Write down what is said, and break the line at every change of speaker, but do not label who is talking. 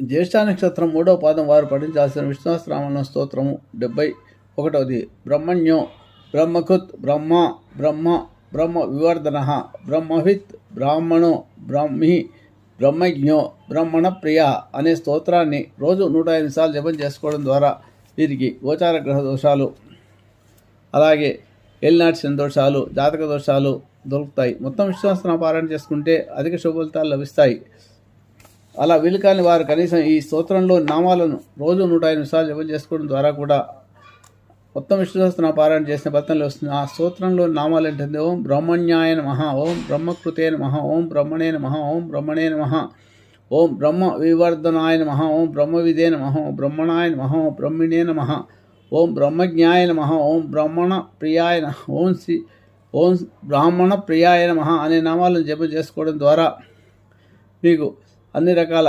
జ్యేష్ఠ నక్షత్రం 3వ పాదం వారు పఠించాల్సిన విష్ణు సహస్రనామ స్తోత్రము 71. బ్రహ్మణ్యో బ్రహ్మకృత్ బ్రహ్మ బ్రహ్మ బ్రహ్మ వివర్ధన బ్రహ్మవిత్ బ్రాహ్మణో బ్రహ్మి బ్రహ్మజ్ఞో బ్రహ్మణ ప్రియ అనే స్తోత్రాన్ని రోజు 105 సార్లు జపం చేసుకోవడం ద్వారా వీరికి గోచార గ్రహ దోషాలు, అలాగే ఏలినాటి శని దోషాలు, జాతక దోషాలు దొరుకుతాయి. మొత్తం విశ్వాసన పారాయణ చేసుకుంటే అధిక శుభ ఫలితాలు లభిస్తాయి. అలా వీలు కాని వారు కనీసం ఈ స్తోత్రంలో నామాలను రోజు 105 సార్లు జపం చేసుకోవడం ద్వారా కూడా మొత్తం విశ్వాసన పారాయణ చేసిన ఫలితంలో వస్తుంది. ఆ స్తోత్రంలో నామాలు ఏంటంటే ఓం బ్రహ్మణ్యాయ నమః, ఓం బ్రహ్మకృతే నమః, ఓం బ్రహ్మణే నమః, ఓం బ్రహ్మణే నమః, ఓం బ్రహ్మ వివర్ధనాయ నమః, ఓం బ్రహ్మవిదే నమః, ఓం బ్రహ్మణాయ నమః, ఓం బ్రహ్మిణే నమః, ఓం బ్రహ్మజ్ఞాయ నమః, ఓం బ్రహ్మణ ప్రియాయ ఓం బ్రాహ్మణ ప్రియాయ నమః అనే నామాలను జపం చేసుకోవడం ద్వారా మీకు అన్ని రకాల